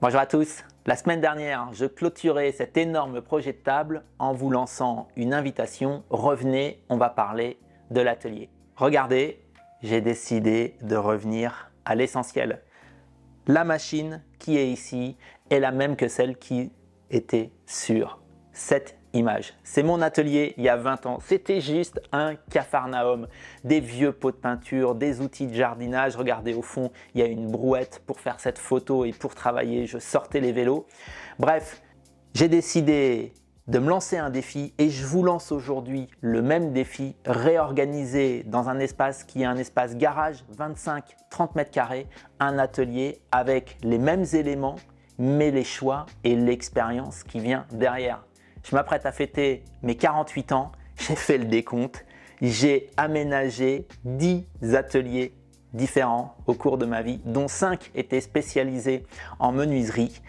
Bonjour à tous. La semaine dernière, je clôturais cet énorme projet de table en vous lançant une invitation. Revenez, on va parler de l'atelier. Regardez, j'ai décidé de revenir à l'essentiel. La machine qui est ici est la même que celle qui était sur cette image. C'est mon atelier il y a 20 ans. C'était juste un capharnaüm. Des vieux pots de peinture, des outils de jardinage. Regardez au fond, il y a une brouette pour faire cette photo et pour travailler, je sortais les vélos. Bref, j'ai décidé de me lancer un défi et je vous lance aujourd'hui le même défi, réorganisé dans un espace qui est un espace garage, 25-30 mètres carrés, un atelier avec les mêmes éléments, mais les choix et l'expérience qui vient derrière. Je m'apprête à fêter mes 48 ans, j'ai fait le décompte, j'ai aménagé 10 ateliers différents au cours de ma vie, dont 5 étaient spécialisés en menuiserie.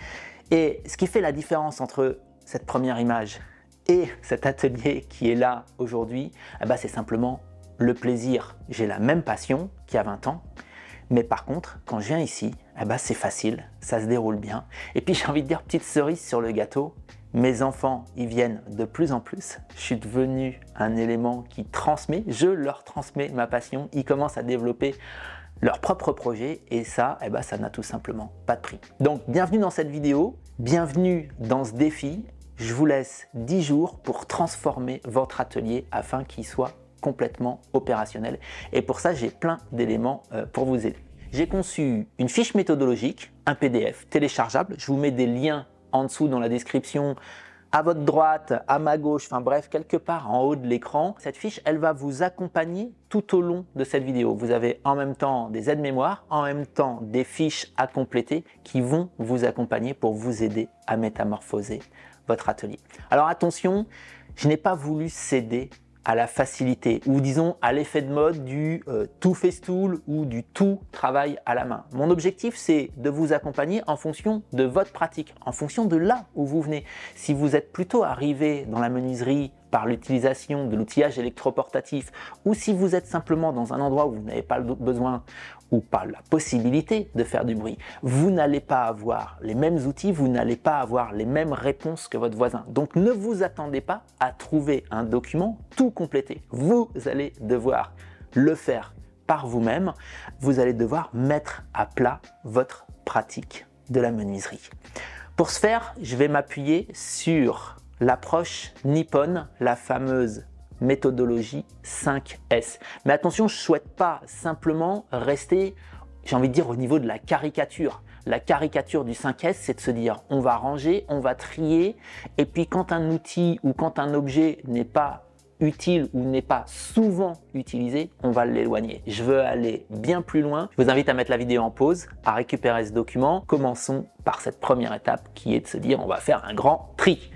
Et ce qui fait la différence entre cette première image et cet atelier qui est là aujourd'hui, c'est simplement le plaisir. J'ai la même passion qu'il y a 20 ans, mais par contre, quand je viens ici, c'est facile, ça se déroule bien. Et puis j'ai envie de dire, petite cerise sur le gâteau, mes enfants, ils viennent de plus en plus. Je suis devenu un élément qui transmet, je leur transmets ma passion. Ils commencent à développer leur propre projet et ça, ça n'a tout simplement pas de prix. Donc, bienvenue dans cette vidéo, bienvenue dans ce défi. Je vous laisse 10 jours pour transformer votre atelier afin qu'il soit complètement opérationnel. Et pour ça, j'ai plein d'éléments pour vous aider. J'ai conçu une fiche méthodologique, un PDF téléchargeable. Je vous mets des liens en dessous dans la description, à votre droite, à ma gauche, enfin bref, quelque part en haut de l'écran. Cette fiche, elle va vous accompagner tout au long de cette vidéo. Vous avez en même temps des aides-mémoires, en même temps des fiches à compléter qui vont vous accompagner pour vous aider à métamorphoser votre atelier. Alors attention, je n'ai pas voulu céder à la facilité ou disons à l'effet de mode du tout festool ou du tout travail à la main. Mon objectif, c'est de vous accompagner en fonction de votre pratique, en fonction de là où vous venez. Si vous êtes plutôt arrivé dans la menuiserie par l'utilisation de l'outillage électroportatif ou si vous êtes simplement dans un endroit où vous n'avez pas le besoin ou pas la possibilité de faire du bruit, vous n'allez pas avoir les mêmes outils, vous n'allez pas avoir les mêmes réponses que votre voisin. Donc ne vous attendez pas à trouver un document tout complété. Vous allez devoir le faire par vous-même. Vous allez devoir mettre à plat votre pratique de la menuiserie. Pour ce faire, je vais m'appuyer sur l'approche nippone, la fameuse méthodologie 5S. Mais attention, je ne souhaite pas simplement rester, j'ai envie de dire, au niveau de la caricature. La caricature du 5S, c'est de se dire, on va ranger, on va trier, et puis quand un outil ou quand un objet n'est pas utile ou n'est pas souvent utilisé, on va l'éloigner. Je veux aller bien plus loin. Je vous invite à mettre la vidéo en pause, à récupérer ce document. Commençons par cette première étape qui est de se dire, on va faire un grand tri.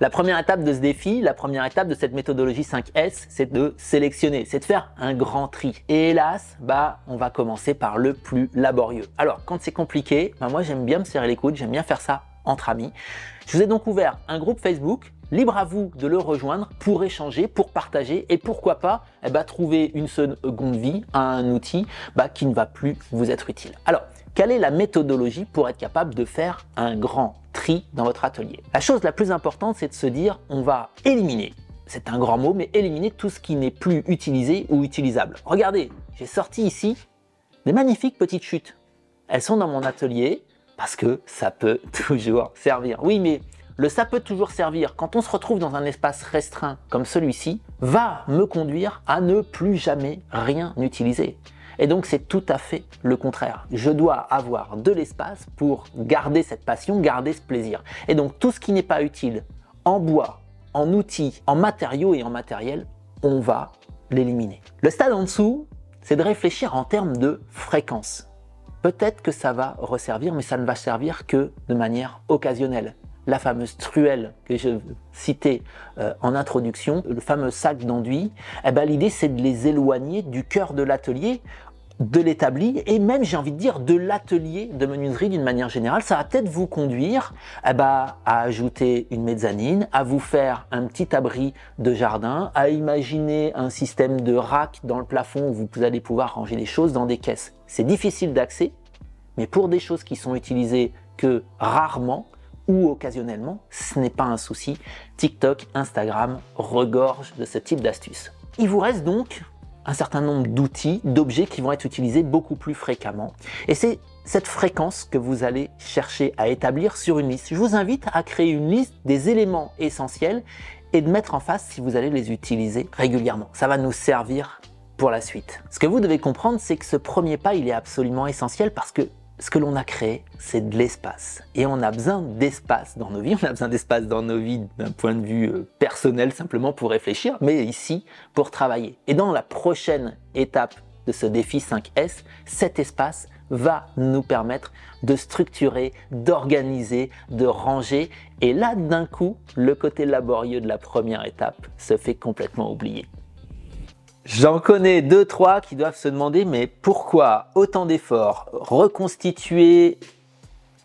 La première étape de ce défi, la première étape de cette méthodologie 5S, c'est de sélectionner, c'est de faire un grand tri. Et hélas, on va commencer par le plus laborieux. Alors, quand c'est compliqué, moi j'aime bien me serrer les coudes, j'aime bien faire ça entre amis. Je vous ai donc ouvert un groupe Facebook, libre à vous de le rejoindre pour échanger, pour partager et pourquoi pas trouver une seconde vie à un outil qui ne va plus vous être utile. Alors, quelle est la méthodologie pour être capable de faire un grand tri dans votre atelier? La chose la plus importante, c'est de se dire, on va éliminer, c'est un grand mot, mais éliminer tout ce qui n'est plus utilisé ou utilisable. Regardez, j'ai sorti ici des magnifiques petites chutes. Elles sont dans mon atelier parce que ça peut toujours servir. Oui, mais le ça peut toujours servir, quand on se retrouve dans un espace restreint comme celui-ci, va me conduire à ne plus jamais rien utiliser. Et donc, c'est tout à fait le contraire. Je dois avoir de l'espace pour garder cette passion, garder ce plaisir. Et donc, tout ce qui n'est pas utile en bois, en outils, en matériaux et en matériel, on va l'éliminer. Le stade en dessous, c'est de réfléchir en termes de fréquence. Peut-être que ça va resservir, mais ça ne va servir que de manière occasionnelle. La fameuse truelle que je citais en introduction, le fameux sac d'enduit, l'idée c'est de les éloigner du cœur de l'atelier, de l'établi et même j'ai envie de dire de l'atelier de menuiserie d'une manière générale. Ça va peut-être vous conduire à ajouter une mezzanine, à vous faire un petit abri de jardin, à imaginer un système de rack dans le plafond où vous allez pouvoir ranger les choses dans des caisses. C'est difficile d'accès, mais pour des choses qui sont utilisées que rarement ou occasionnellement, ce n'est pas un souci. TikTok, Instagram regorgent de ce type d'astuces. Il vous reste donc un certain nombre d'outils, d'objets qui vont être utilisés beaucoup plus fréquemment. Et c'est cette fréquence que vous allez chercher à établir sur une liste. Je vous invite à créer une liste des éléments essentiels et de mettre en face si vous allez les utiliser régulièrement. Ça va nous servir pour la suite. Ce que vous devez comprendre, c'est que ce premier pas, il est absolument essentiel parce que ce que l'on a créé, c'est de l'espace. Et on a besoin d'espace dans nos vies. On a besoin d'espace dans nos vies d'un point de vue personnel, simplement pour réfléchir, mais ici, pour travailler. Et dans la prochaine étape de ce défi 5S, cet espace va nous permettre de structurer, d'organiser, de ranger. Et là, d'un coup, le côté laborieux de la première étape se fait complètement oublier. J'en connais 2-3 qui doivent se demander mais pourquoi autant d'efforts, reconstituer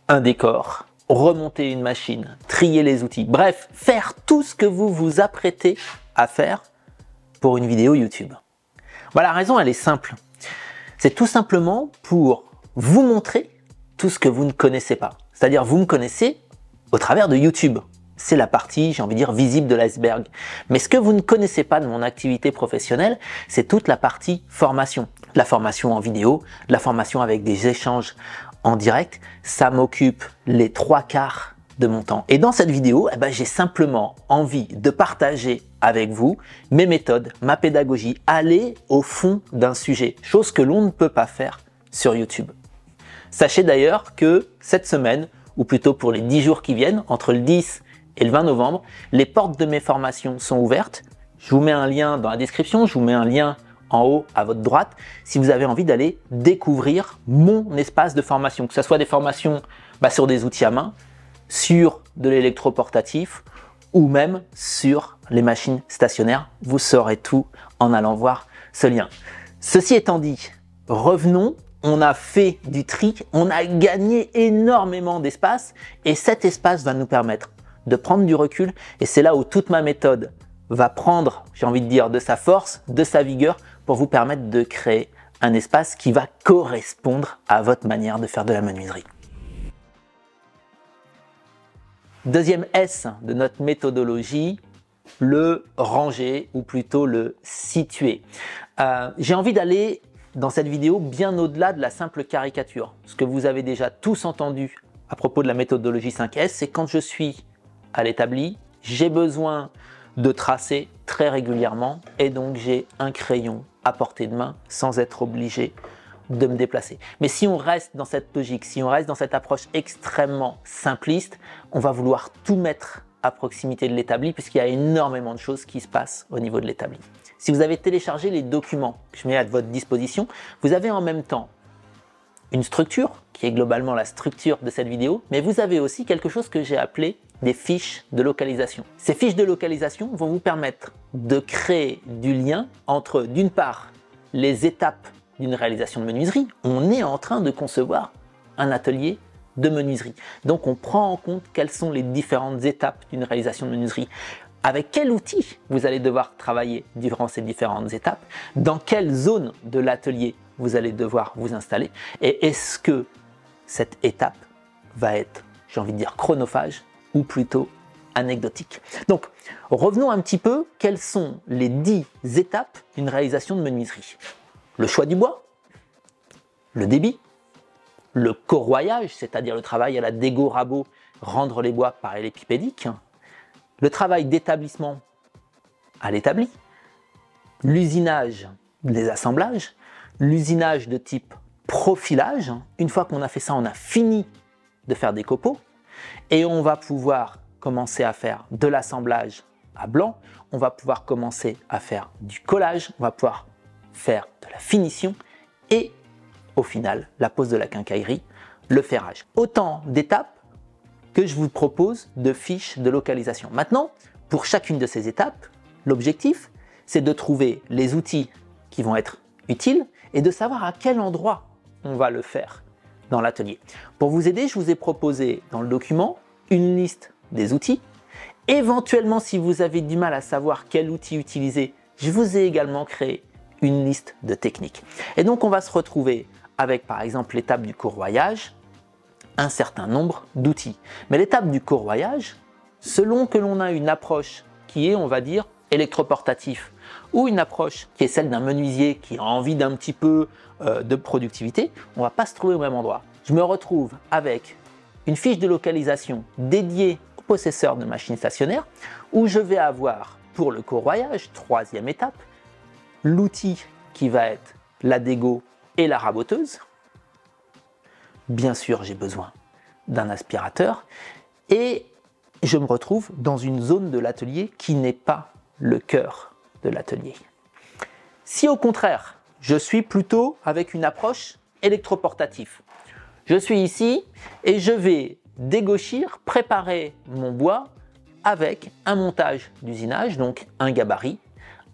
un décor, remonter une machine, trier les outils, bref, faire tout ce que vous vous apprêtez à faire pour une vidéo YouTube. Voilà, la raison elle est simple. C'est tout simplement pour vous montrer tout ce que vous ne connaissez pas. C'est-à-dire vous me connaissez au travers de YouTube. C'est la partie, j'ai envie de dire, visible de l'iceberg. Mais ce que vous ne connaissez pas de mon activité professionnelle, c'est toute la partie formation. La formation en vidéo, la formation avec des échanges en direct, ça m'occupe les 3/4 de mon temps. Et dans cette vidéo, j'ai simplement envie de partager avec vous mes méthodes, ma pédagogie, aller au fond d'un sujet, chose que l'on ne peut pas faire sur YouTube. Sachez d'ailleurs que cette semaine, ou plutôt pour les 10 jours qui viennent, entre le 10 et le 20 novembre, les portes de mes formations sont ouvertes. Je vous mets un lien dans la description, je vous mets un lien en haut à votre droite si vous avez envie d'aller découvrir mon espace de formation, que ce soit des formations sur des outils à main, sur de l'électroportatif ou même sur les machines stationnaires. Vous saurez tout en allant voir ce lien. Ceci étant dit, revenons. On a fait du tri, on a gagné énormément d'espace et cet espace va nous permettre de prendre du recul et c'est là où toute ma méthode va prendre, j'ai envie de dire, de sa force, de sa vigueur pour vous permettre de créer un espace qui va correspondre à votre manière de faire de la menuiserie. Deuxième S de notre méthodologie, le ranger ou plutôt le situer. J'ai envie d'aller dans cette vidéo bien au-delà de la simple caricature. Ce que vous avez déjà tous entendu à propos de la méthodologie 5S, c'est quand je suis à l'établi, j'ai besoin de tracer très régulièrement et donc j'ai un crayon à portée de main sans être obligé de me déplacer. Mais si on reste dans cette logique, si on reste dans cette approche extrêmement simpliste, on va vouloir tout mettre à proximité de l'établi puisqu'il y a énormément de choses qui se passent au niveau de l'établi. Si vous avez téléchargé les documents que je mets à votre disposition, vous avez en même temps une structure qui est globalement la structure de cette vidéo, mais vous avez aussi quelque chose que j'ai appelé des fiches de localisation. Ces fiches de localisation vont vous permettre de créer du lien entre, d'une part, les étapes d'une réalisation de menuiserie. On est en train de concevoir un atelier de menuiserie. Donc on prend en compte quelles sont les différentes étapes d'une réalisation de menuiserie. Avec quel outil vous allez devoir travailler durant ces différentes étapes, dans quelle zone de l'atelier vous allez devoir vous installer et est-ce que cette étape va être, j'ai envie de dire, chronophage ou plutôt anecdotique. Donc revenons un petit peu, quelles sont les 10 étapes d'une réalisation de menuiserie? Le choix du bois, le débit, le corroyage, c'est-à-dire le travail à la dégo-rabot, rendre les bois parallélépipédiques, le travail d'établissement à l'établi, l'usinage des assemblages, l'usinage de type profilage. Une fois qu'on a fait ça, on a fini de faire des copeaux et on va pouvoir commencer à faire de l'assemblage à blanc, on va pouvoir commencer à faire du collage, on va pouvoir faire de la finition et au final, la pose de la quincaillerie, le ferrage. Autant d'étapes que je vous propose de fiches de localisation. Maintenant, pour chacune de ces étapes, l'objectif, c'est de trouver les outils qui vont être utiles et de savoir à quel endroit on va le faire dans l'atelier. Pour vous aider, je vous ai proposé dans le document une liste des outils. Éventuellement, si vous avez du mal à savoir quel outil utiliser, je vous ai également créé une liste de techniques. Et donc, on va se retrouver avec par exemple l'étape du courroyage, un certain nombre d'outils. Mais l'étape du courroyage, selon que l'on a une approche qui est, on va dire, électroportatif, ou une approche qui est celle d'un menuisier qui a envie d'un petit peu de productivité, on ne va pas se trouver au même endroit. Je me retrouve avec une fiche de localisation dédiée au possesseur de machines stationnaires, où je vais avoir pour le courroyage, troisième étape, l'outil qui va être la dégo et la raboteuse. Bien sûr, j'ai besoin d'un aspirateur et je me retrouve dans une zone de l'atelier qui n'est pas le cœur de l'atelier. Si au contraire, je suis plutôt avec une approche électroportative, je suis ici et je vais dégauchir, préparer mon bois avec un montage d'usinage, donc un gabarit,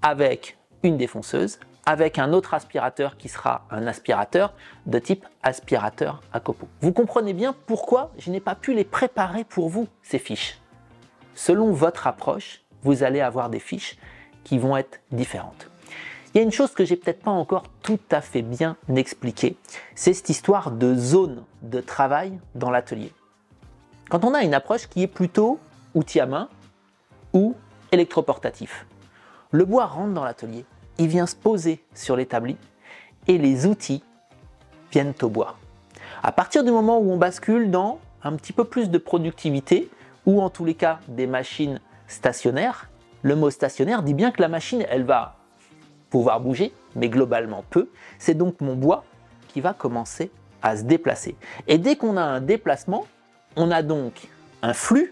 avec une défonceuse, avec un autre aspirateur qui sera un aspirateur de type aspirateur à copeaux. Vous comprenez bien pourquoi je n'ai pas pu les préparer pour vous, ces fiches. Selon votre approche, vous allez avoir des fiches qui vont être différentes. Il y a une chose que j'ai peut-être pas encore tout à fait bien expliquée, c'est cette histoire de zone de travail dans l'atelier. Quand on a une approche qui est plutôt outil à main ou électroportatif, le bois rentre dans l'atelier, il vient se poser sur l'établi et les outils viennent au bois. À partir du moment où on bascule dans un petit peu plus de productivité ou en tous les cas des machines stationnaires, le mot stationnaire dit bien que la machine elle va pouvoir bouger mais globalement peu, c'est donc mon bois qui va commencer à se déplacer. Et dès qu'on a un déplacement, on a donc un flux.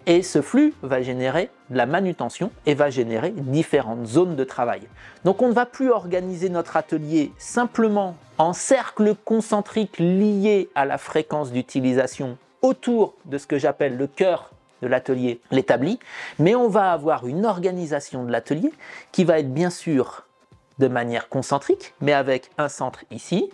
Et ce flux va générer de la manutention et va générer différentes zones de travail. Donc on ne va plus organiser notre atelier simplement en cercle concentrique lié à la fréquence d'utilisation autour de ce que j'appelle le cœur de l'atelier, l'établi, mais on va avoir une organisation de l'atelier qui va être bien sûr de manière concentrique, mais avec un centre ici,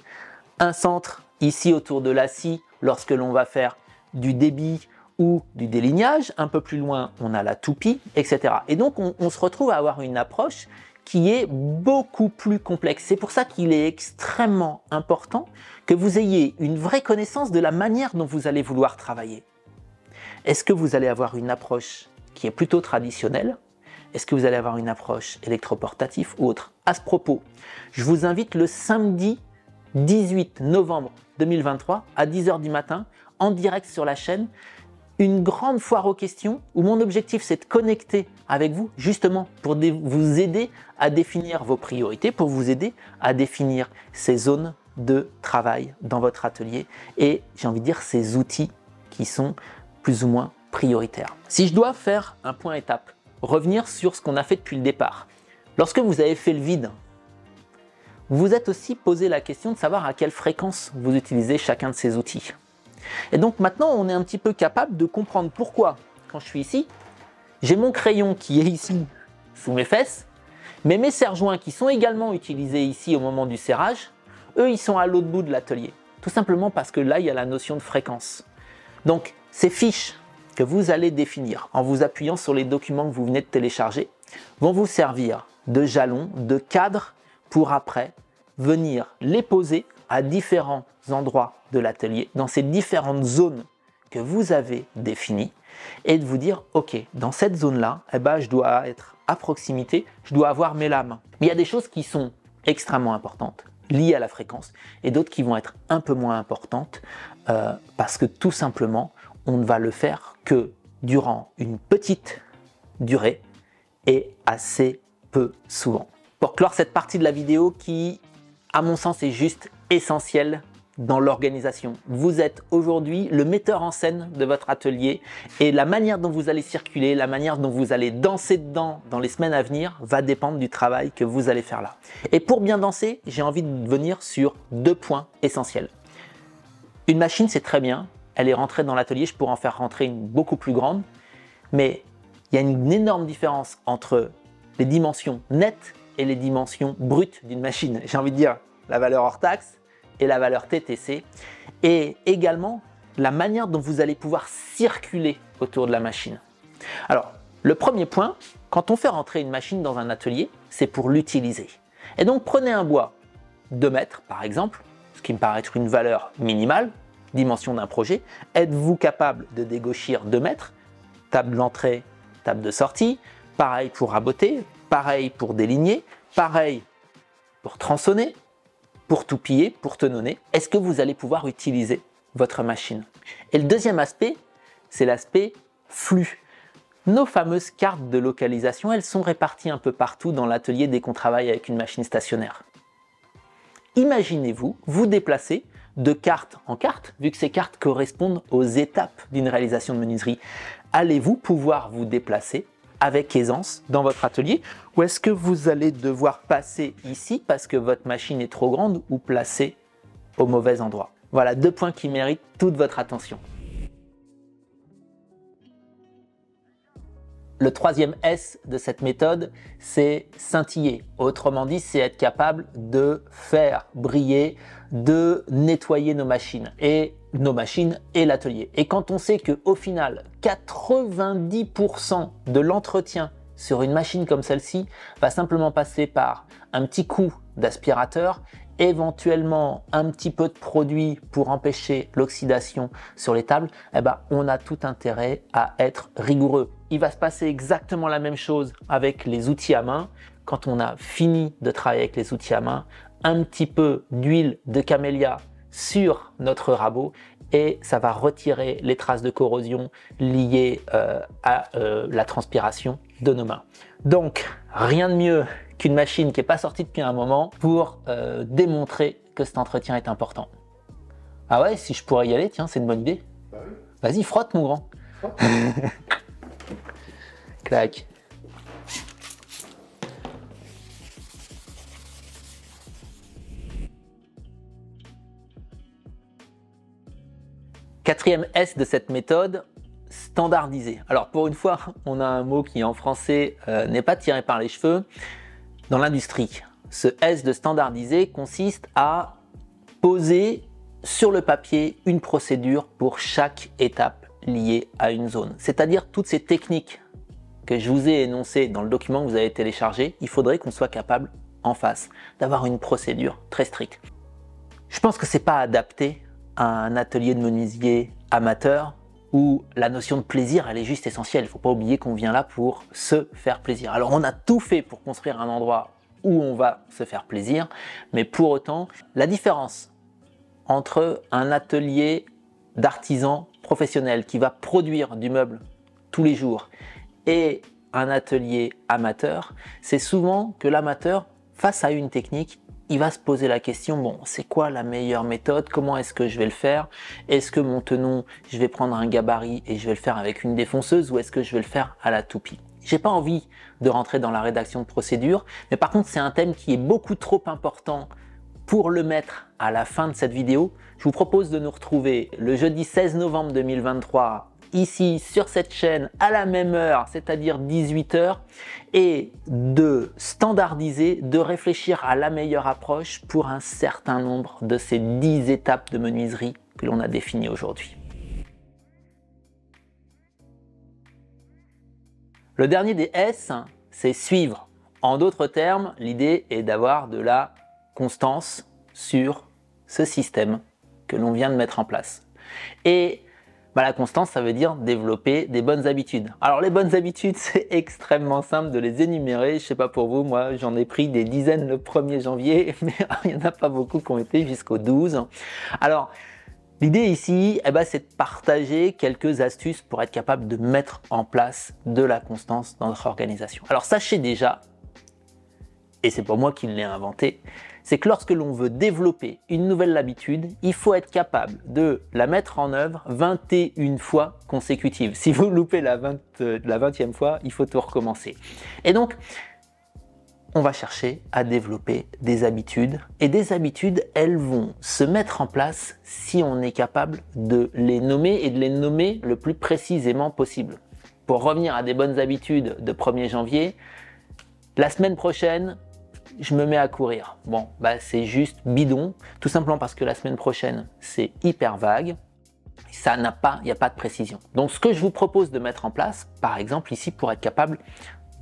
un centre ici autour de la scie lorsque l'on va faire du débit ou du délignage, un peu plus loin on a la toupie, etc. Et donc on se retrouve à avoir une approche qui est beaucoup plus complexe. C'est pour ça qu'il est extrêmement important que vous ayez une vraie connaissance de la manière dont vous allez vouloir travailler. Est-ce que vous allez avoir une approche qui est plutôt traditionnelle? Est-ce que vous allez avoir une approche électroportative ou autre? À ce propos, je vous invite le samedi 18 novembre 2023 à 10 h du matin en direct sur la chaîne, une grande foire aux questions où mon objectif c'est de connecter avec vous justement pour vous aider à définir vos priorités, pour vous aider à définir ces zones de travail dans votre atelier et j'ai envie de dire ces outils qui sont plus ou moins prioritaires. Si je dois faire un point étape, revenir sur ce qu'on a fait depuis le départ, lorsque vous avez fait le vide, vous vous êtes aussi posé la question de savoir à quelle fréquence vous utilisez chacun de ces outils. Et donc maintenant, on est un petit peu capable de comprendre pourquoi, quand je suis ici, j'ai mon crayon qui est ici sous mes fesses, mais mes serre-joints qui sont également utilisés ici au moment du serrage, eux, ils sont à l'autre bout de l'atelier. Tout simplement parce que là, il y a la notion de fréquence. Donc, ces fiches que vous allez définir en vous appuyant sur les documents que vous venez de télécharger vont vous servir de jalon, de cadre pour après venir les poser à différents endroits de l'atelier, dans ces différentes zones que vous avez définies et de vous dire, ok, dans cette zone-là, eh ben, je dois être à proximité, je dois avoir mes lames. Mais il y a des choses qui sont extrêmement importantes, liées à la fréquence, et d'autres qui vont être un peu moins importantes parce que tout simplement, on ne va le faire que durant une petite durée et assez peu souvent. Pour clore cette partie de la vidéo qui, à mon sens, est juste essentielle dans l'organisation. Vous êtes aujourd'hui le metteur en scène de votre atelier et la manière dont vous allez circuler, la manière dont vous allez danser dedans dans les semaines à venir va dépendre du travail que vous allez faire là. Et pour bien danser, j'ai envie de venir sur deux points essentiels. Une machine, c'est très bien, elle est rentrée dans l'atelier, je pourrais en faire rentrer une beaucoup plus grande, mais il y a une énorme différence entre les dimensions nettes et les dimensions brutes d'une machine. J'ai envie de dire la valeur hors taxe et la valeur TTC, et également la manière dont vous allez pouvoir circuler autour de la machine. Alors, le premier point, quand on fait rentrer une machine dans un atelier, c'est pour l'utiliser. Et donc, prenez un bois 2 mètres, par exemple, ce qui me paraît être une valeur minimale, dimension d'un projet. Êtes-vous capable de dégauchir 2 mètres? Table d'entrée, table de sortie. Pareil pour raboter, pareil pour déligner, pareil pour tronçonner, pour toupiller, pour tenonner. Est-ce que vous allez pouvoir utiliser votre machine? Et le deuxième aspect, c'est l'aspect flux. Nos fameuses cartes de localisation, elles sont réparties un peu partout dans l'atelier dès qu'on travaille avec une machine stationnaire. Imaginez-vous vous déplacer de carte en carte, vu que ces cartes correspondent aux étapes d'une réalisation de menuiserie. Allez-vous pouvoir vous déplacer avec aisance dans votre atelier, ou est-ce que vous allez devoir passer ici parce que votre machine est trop grande ou placée au mauvais endroit? Voilà 2 points qui méritent toute votre attention. Le troisième S de cette méthode, c'est scintiller. Autrement dit, c'est être capable de faire briller, de nettoyer nos machines et l'atelier. Et quand on sait qu'au final, 90% de l'entretien sur une machine comme celle-ci va simplement passer par un petit coup d'aspirateur, éventuellement un petit peu de produit pour empêcher l'oxydation sur les tables, eh ben, on a tout intérêt à être rigoureux. Il va se passer exactement la même chose avec les outils à main. Quand on a fini de travailler avec les outils à main, un petit peu d'huile de camélia sur notre rabot et ça va retirer les traces de corrosion liées à la transpiration de nos mains. Donc, rien de mieux qu'une machine qui n'est pas sortie depuis un moment pour démontrer que cet entretien est important. Ah ouais, si je pourrais y aller, tiens, c'est une bonne idée. Bah oui. Vas-y, frotte mon grand. Clac. Quatrième S de cette méthode, standardiser. Alors pour une fois, on a un mot qui en français n'est pas tiré par les cheveux. Dans l'industrie, ce S de standardiser consiste à poser sur le papier une procédure pour chaque étape liée à une zone. C'est-à-dire toutes ces techniques que je vous ai énoncées dans le document que vous avez téléchargé, il faudrait qu'on soit capable en face d'avoir une procédure très stricte. Je pense que c'est pas adapté à un atelier de menuisier amateur où la notion de plaisir, elle est juste essentielle. Il ne faut pas oublier qu'on vient là pour se faire plaisir. Alors on a tout fait pour construire un endroit où on va se faire plaisir, mais pour autant, la différence entre un atelier d'artisan professionnel qui va produire du meuble tous les jours et un atelier amateur, c'est souvent que l'amateur, face à une technique, il va se poser la question, bon, c'est quoi la meilleure méthode? Comment est-ce que je vais le faire? Est-ce que mon tenon, je vais prendre un gabarit et je vais le faire avec une défonceuse ou est-ce que je vais le faire à la toupie? J'ai pas envie de rentrer dans la rédaction de procédure, mais par contre, c'est un thème qui est beaucoup trop important pour le mettre à la fin de cette vidéo. Je vous propose de nous retrouver le jeudi 16 novembre 2023 ici sur cette chaîne à la même heure, c'est-à-dire 18 h, et de standardiser, de réfléchir à la meilleure approche pour un certain nombre de ces 10 étapes de menuiserie que l'on a définies aujourd'hui. Le dernier des S, c'est suivre. En d'autres termes, l'idée est d'avoir de la constance sur ce système que l'on vient de mettre en place. Et la constance, ça veut dire développer des bonnes habitudes. Alors les bonnes habitudes, c'est extrêmement simple de les énumérer. Je ne sais pas pour vous, moi j'en ai pris des dizaines le 1er janvier, mais il n'y en a pas beaucoup qui ont été jusqu'au 12. Alors l'idée ici, c'est de partager quelques astuces pour être capable de mettre en place de la constance dans notre organisation. Alors sachez déjà, et c'est pas moi qui l'ai inventé, c'est que lorsque l'on veut développer une nouvelle habitude, il faut être capable de la mettre en œuvre 21 fois consécutives. Si vous loupez la 20e fois, il faut tout recommencer. Et donc, on va chercher à développer des habitudes. Et des habitudes, elles vont se mettre en place si on est capable de les nommer et de les nommer le plus précisément possible. Pour revenir à des bonnes habitudes de 1er janvier, la semaine prochaine, je me mets à courir. Bon, c'est juste bidon, tout simplement parce que la semaine prochaine, c'est hyper vague. Il n'y a pas de précision. Donc, ce que je vous propose de mettre en place, par exemple ici, pour être capable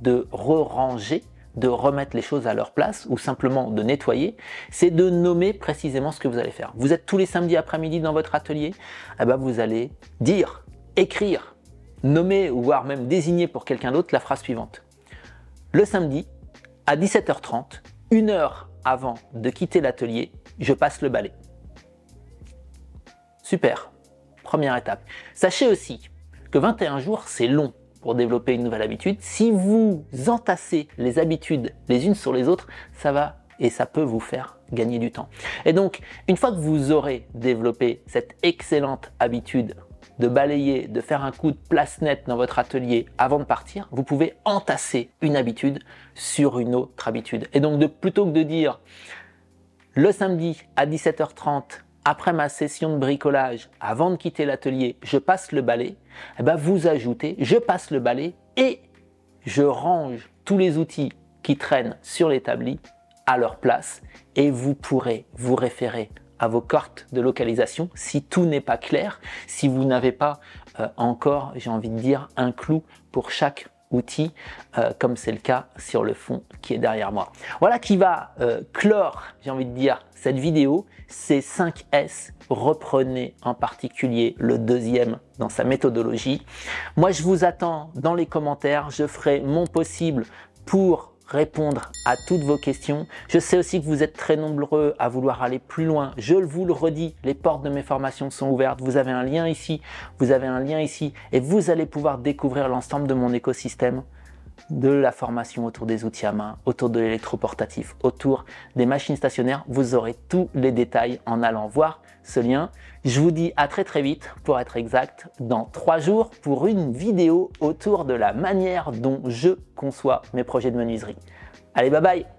de ranger de remettre les choses à leur place ou simplement de nettoyer, c'est de nommer précisément ce que vous allez faire. Vous êtes tous les samedis après-midi dans votre atelier, eh ben vous allez dire, écrire, nommer ou voire même désigner pour quelqu'un d'autre la phrase suivante. Le samedi, à 17h30, 1 heure avant de quitter l'atelier, je passe le balai. Super, première étape. Sachez aussi que 21 jours, c'est long pour développer une nouvelle habitude. Si vous entassez les habitudes les unes sur les autres, ça va et ça peut vous faire gagner du temps. Et donc, une fois que vous aurez développé cette excellente habitude de balayer, de faire un coup de place nette dans votre atelier avant de partir, vous pouvez entasser une habitude sur une autre habitude. Et donc, plutôt que de dire le samedi à 17h30, après ma session de bricolage, avant de quitter l'atelier, je passe le balai, eh ben vous ajoutez je passe le balai et je range tous les outils qui traînent sur l'établi à leur place et vous pourrez vous référer à vos cartes de localisation si tout n'est pas clair, si vous n'avez pas encore, j'ai envie de dire, un clou pour chaque outil, comme c'est le cas sur le fond qui est derrière moi. Voilà qui va clore, j'ai envie de dire, cette vidéo. Ces 5 S, reprenez en particulier le deuxième dans sa méthodologie. Moi, je vous attends dans les commentaires. Je ferai mon possible pour répondre à toutes vos questions. Je sais aussi que vous êtes très nombreux à vouloir aller plus loin. Je vous le redis, les portes de mes formations sont ouvertes. Vous avez un lien ici, vous avez un lien ici et vous allez pouvoir découvrir l'ensemble de mon écosystème, de la formation autour des outils à main, autour de l'électroportatif, autour des machines stationnaires. Vous aurez tous les détails en allant voir ce lien. Je vous dis à très très vite, pour être exact, dans 3 jours pour une vidéo autour de la manière dont je conçois mes projets de menuiserie. Allez, bye bye!